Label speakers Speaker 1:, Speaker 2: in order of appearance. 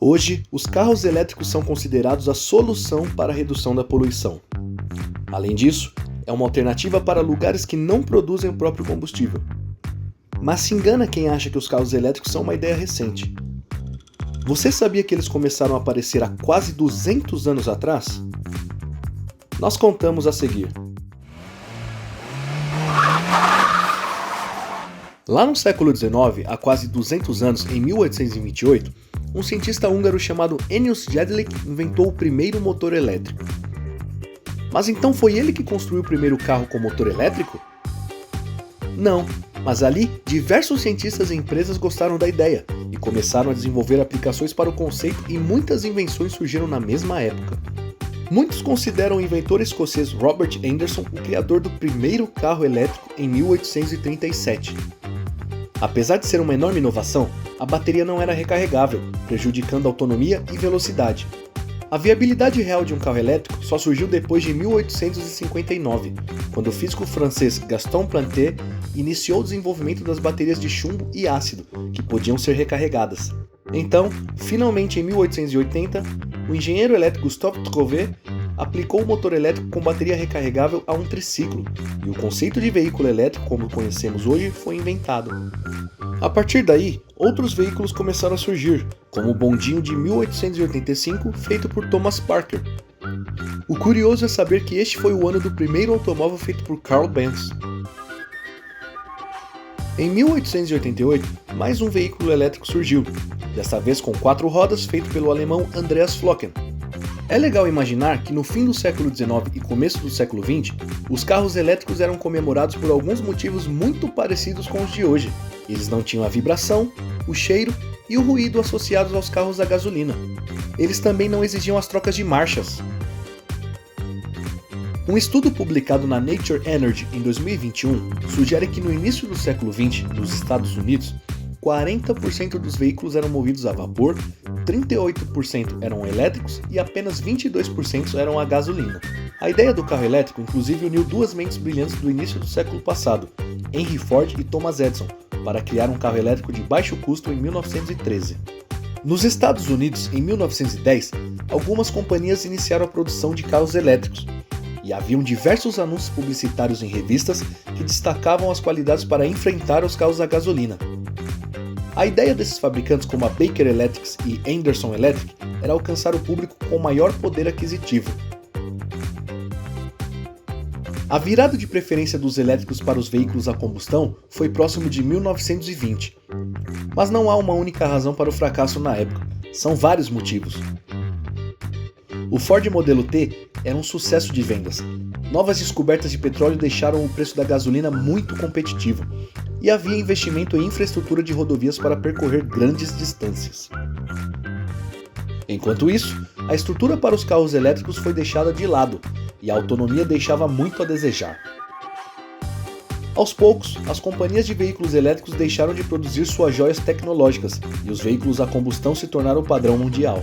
Speaker 1: Hoje, os carros elétricos são considerados a solução para a redução da poluição. Além disso, é uma alternativa para lugares que não produzem o próprio combustível. Mas se engana quem acha que os carros elétricos são uma ideia recente. Você sabia que eles começaram a aparecer há quase 200 anos atrás? Nós contamos a seguir. Lá no século XIX, há quase 200 anos, em 1828, um cientista húngaro chamado Eötvös Jedlik inventou o primeiro motor elétrico. Mas então foi ele que construiu o primeiro carro com motor elétrico? Não, mas ali diversos cientistas e empresas gostaram da ideia e começaram a desenvolver aplicações para o conceito e muitas invenções surgiram na mesma época. Muitos consideram o inventor escocês Robert Anderson o criador do primeiro carro elétrico em 1837. Apesar de ser uma enorme inovação, a bateria não era recarregável, prejudicando a autonomia e velocidade. A viabilidade real de um carro elétrico só surgiu depois de 1859, quando o físico francês Gaston Planté iniciou o desenvolvimento das baterias de chumbo e ácido, que podiam ser recarregadas. Então, finalmente em 1880, o engenheiro elétrico Gustave Trouvé aplicou o motor elétrico com bateria recarregável a um triciclo, e o conceito de veículo elétrico como conhecemos hoje foi inventado. A partir daí, outros veículos começaram a surgir, como o bondinho de 1885 feito por Thomas Parker. O curioso é saber que este foi o ano do primeiro automóvel feito por Carl Benz. Em 1888, mais um veículo elétrico surgiu, desta vez com 4 rodas, feito pelo alemão Andreas Flocken. É legal imaginar que no fim do século XIX e começo do século XX, os carros elétricos eram comemorados por alguns motivos muito parecidos com os de hoje. Eles não tinham a vibração, o cheiro e o ruído associados aos carros a gasolina. Eles também não exigiam as trocas de marchas. Um estudo publicado na Nature Energy em 2021 sugere que no início do século XX, nos Estados Unidos, 40% dos veículos eram movidos a vapor, 38% eram elétricos e apenas 22% eram a gasolina. A ideia do carro elétrico inclusive uniu duas mentes brilhantes do início do século passado, Henry Ford e Thomas Edison, para criar um carro elétrico de baixo custo em 1913. Nos Estados Unidos, em 1910, algumas companhias iniciaram a produção de carros elétricos, e haviam diversos anúncios publicitários em revistas que destacavam as qualidades para enfrentar os carros a gasolina. A ideia desses fabricantes como a Baker Electric e Anderson Electric era alcançar o público com maior poder aquisitivo. A virada de preferência dos elétricos para os veículos a combustão foi próximo de 1920. Mas não há uma única razão para o fracasso na época, são vários motivos. O Ford Modelo T era um sucesso de vendas. Novas descobertas de petróleo deixaram o preço da gasolina muito competitivo, e havia investimento em infraestrutura de rodovias para percorrer grandes distâncias. Enquanto isso, a estrutura para os carros elétricos foi deixada de lado, e a autonomia deixava muito a desejar. Aos poucos, as companhias de veículos elétricos deixaram de produzir suas joias tecnológicas, e os veículos a combustão se tornaram o padrão mundial.